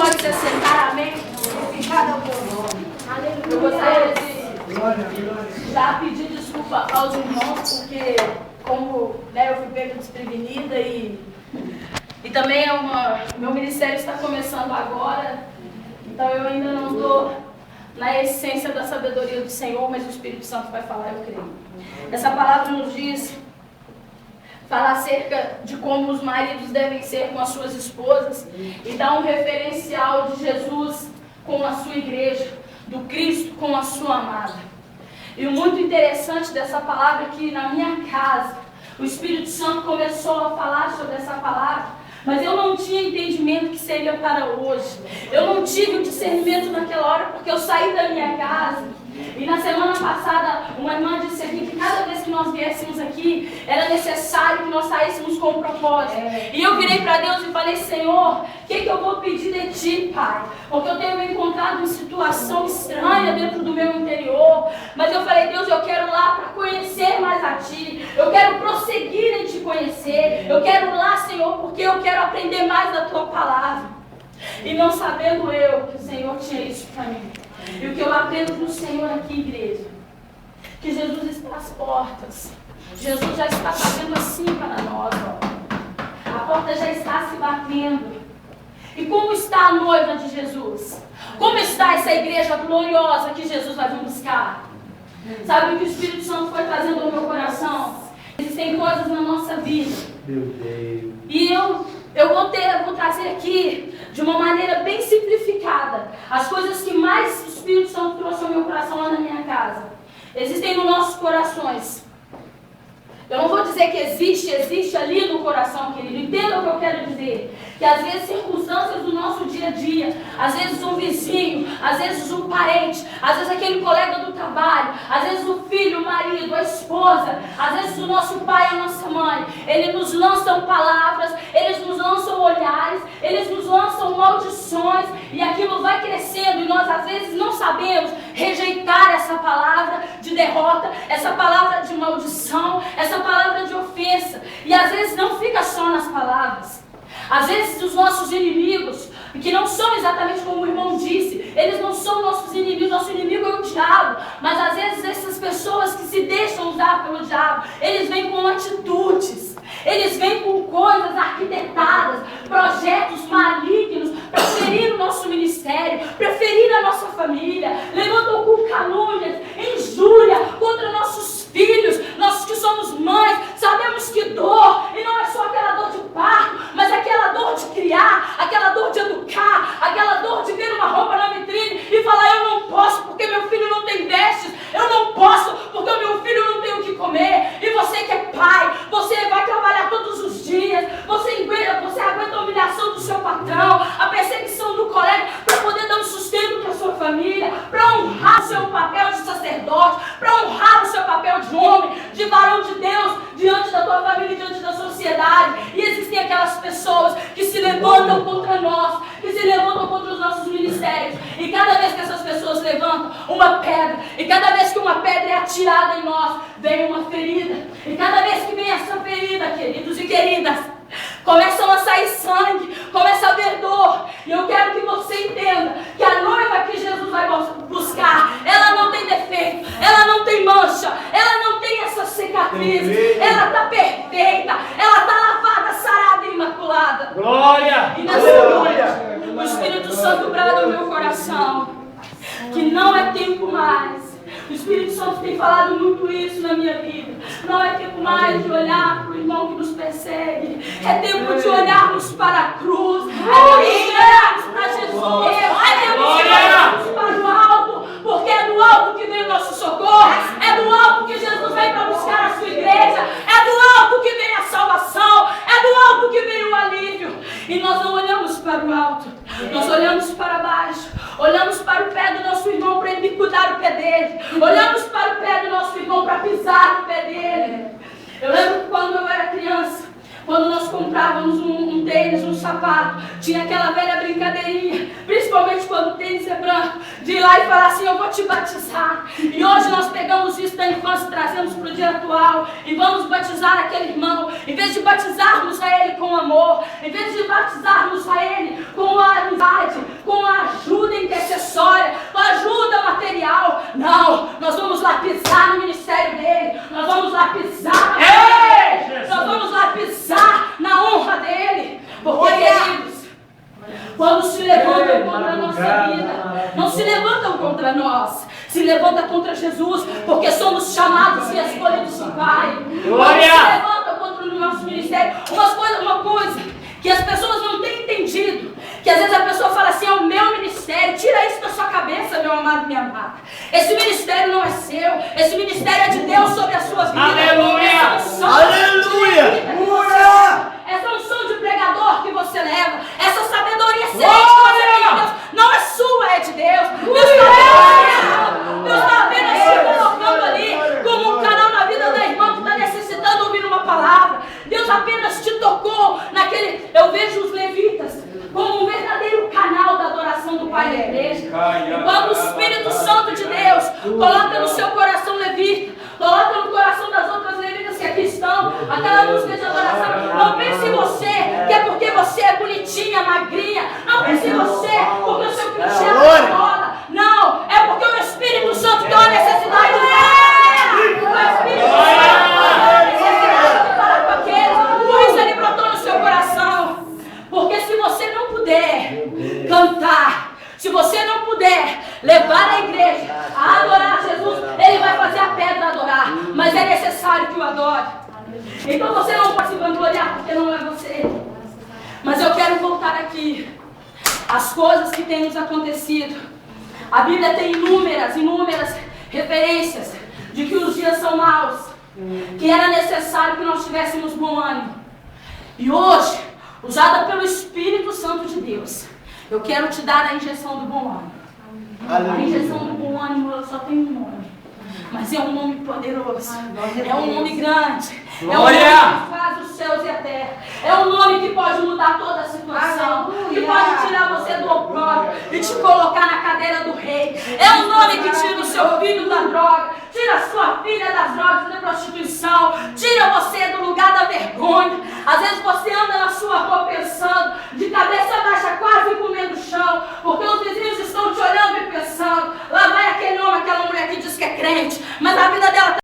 pode se assentar, amém? Glorificado ao teu nome. Eu gostaria de já pedir desculpa aos irmãos, porque como eu fui pega desprevenida e também meu ministério está começando agora, então eu ainda não estou na essência da sabedoria do Senhor, mas o Espírito Santo vai falar, eu creio. Essa palavra nos diz, fala acerca de como os maridos devem ser com as suas esposas e dá um referencial de Jesus com a sua igreja, do Cristo com a sua amada. E o muito interessante dessa palavra é que na minha casa, o Espírito Santo começou a falar sobre essa palavra, mas eu não tinha entendimento que seria para hoje. Eu não tive o discernimento naquela hora, porque eu saí da minha casa. E na semana passada, uma irmã disse aqui que cada vez que nós viéssemos aqui, era necessário que nós saíssemos com um propósito. E eu virei para Deus e falei, Senhor, o que eu vou pedir de Ti, Pai? Porque eu tenho me encontrado em situação estranha dentro do meu interior. Mas eu falei, Deus, eu quero lá para conhecer mais a Ti. Eu quero prosseguir em Te conhecer. Eu quero lá, Senhor, porque eu quero aprender mais da Tua palavra. E não sabendo eu que o Senhor tinha isso para mim. E o que eu aprendo do Senhor aqui, igreja, que Jesus está às portas. Jesus já está fazendo assim para nós, ó. A porta já está se batendo. E como está a noiva de Jesus? Como está essa igreja gloriosa que Jesus vai vir buscar? Sabe o que o Espírito Santo foi trazendo ao meu coração? Existem coisas na nossa vida. Meu Deus. E eu vou trazer aqui de uma maneira bem simplificada as coisas que mais o Espírito Santo trouxe ao meu coração lá na minha casa. Existem nos nossos corações. Eu não vou dizer que existe ali no coração, querido. Entenda o que eu quero dizer. Que às vezes circunstâncias do nosso dia a dia, às vezes um vizinho, às vezes um parente, às vezes aquele colega do trabalho, às vezes o filho, o marido, a esposa, às vezes o nosso pai e a nossa mãe, eles nos lançam palavras, eles nos lançam olhares, eles nos lançam maldições e aquilo vai crescendo e nós às vezes não sabemos rejeitar essa palavra de derrota, essa palavra de maldição, essa palavra de ofensa. E às vezes não fica só nas palavras. Às vezes os nossos inimigos, que não são exatamente como o irmão disse, eles não são nossos inimigos, nosso inimigo é o diabo. Mas às vezes essas pessoas que se deixam usar pelo diabo, eles vêm com atitudes, eles vêm com coisas arquitetadas, projetos malignos, para ferir o nosso ministério, para ferir a nossa família, levantam com calúnias, injúria contra nossos filhos, nós que somos mães, sabemos que dor, e não é só aquela dor de parto, mas aquela dor de criar, aquela dor de educar, aquela dor de ver uma roupa na vitrine e falar, eu não posso porque meu filho não tem vestes, eu não posso porque o meu filho não tem o que comer. E você que é pai, você vai trabalhar todos os dias, você aguenta a humilhação do seu patrão, a perseguição do colega, para poder dar um sustento para a sua família, para honrar o seu papel de sacerdote, para honrar o seu papel de homem, de varão de Deus, diante da tua família e diante da sociedade. E existem aquelas pessoas que se levantam contra nós, que se levantam contra os nossos ministérios. E cada vez que essas pessoas levantam uma pedra, e cada vez que uma pedra é atirada em nós, vem uma ferida. E cada vez que vem essa ferida, queridos e queridas, começam a sair sangue, começa a haver dor. E eu quero que você entenda que a noiva que Jesus vai buscar, ela não tem defeito, ela não tem mancha, ela não tem essa cicatriz, ela está perfeita, ela está lavada, sarada e imaculada. Glória! E nessa noite, o Espírito Santo brada no meu coração que não é tempo mais. O Espírito Santo tem falado muito isso na minha vida. Não é tempo mais de olhar para o irmão que nos persegue. É tempo de olharmos para a cruz. É tempo de olharmos para Jesus. É tempo de olharmos para o alto. Porque é do alto que vem o nosso socorro. É do alto que Jesus vem para buscar a sua igreja. É do alto que vem a salvação. É do alto que vem o alívio. E nós não olhamos para o alto. Nós olhamos para baixo. Olhamos para o pé do nosso irmão para ele cuidar o pé dele. Olhamos para o pé do nosso irmão para pisar no pé dele. Eu lembro que quando eu era criança, quando nós comprávamos um tênis, um sapato, tinha aquela velha brincadeirinha, principalmente quando o tênis é branco, de ir lá e falar assim, eu vou te batizar. E hoje nós pegamos isso da infância e trazemos para o dia atual e vamos batizar aquele irmão. Em vez de batizarmos a ele com amor, em vez de batizarmos a ele com a amizade, Quando se levantam contra a nossa vida, não se levantam contra nós, se levanta contra Jesus, porque somos chamados e escolhidos do Pai. Quando se levantam contra o nosso ministério, uma coisa que as pessoas não têm entendido, que às vezes a pessoa fala assim: é o meu ministério. Tira isso da sua cabeça, meu amado e minha amada. Esse ministério não é seu, esse ministério é de Deus sobre a sua vida. Aleluia! Essa unção de pregador que você leva, essa sabedoria excelente que você tem de Deus, não é sua, é de Deus. Deus está apenas te colocando ali como um canal na vida da irmã que está necessitando ouvir uma palavra. Deus apenas te tocou naquele. Eu vejo os levitas como um verdadeiro canal da adoração do Pai da igreja. E quando o Espírito Santo de Deus coloca no seu coração levita, coloca no coração das outras levitas que aqui estão, aquela música de adoração, não pense em você que é porque você é bonitinha, magrinha, não pense em você porque o seu clichê é foda. Não, é porque o Espírito Santo tem uma necessidade de falar. O Espírito Santo tem uma necessidade de falar com aqueles. Por isso ele brotou no seu coração. Porque se você não puder cantar, se você não puder levar a igreja a adorar Jesus, ele vai fazer a pedra adorar, mas é necessário que o adore. Então você não pode se vangloriar porque não é você. Mas eu quero voltar aqui às coisas que têm nos acontecido. A Bíblia tem inúmeras referências de que os dias são maus, que era necessário que nós tivéssemos bom ânimo. E hoje, usada pelo Espírito Santo de Deus, eu quero te dar a injeção do bom ânimo. A injeção do bom ânimo só tem um nome, mas é um nome poderoso, é um nome grande, é um nome que faz os céus e a terra, é um nome que pode mudar toda a situação, que pode tirar você do opróbrio e te colocar na cadeira do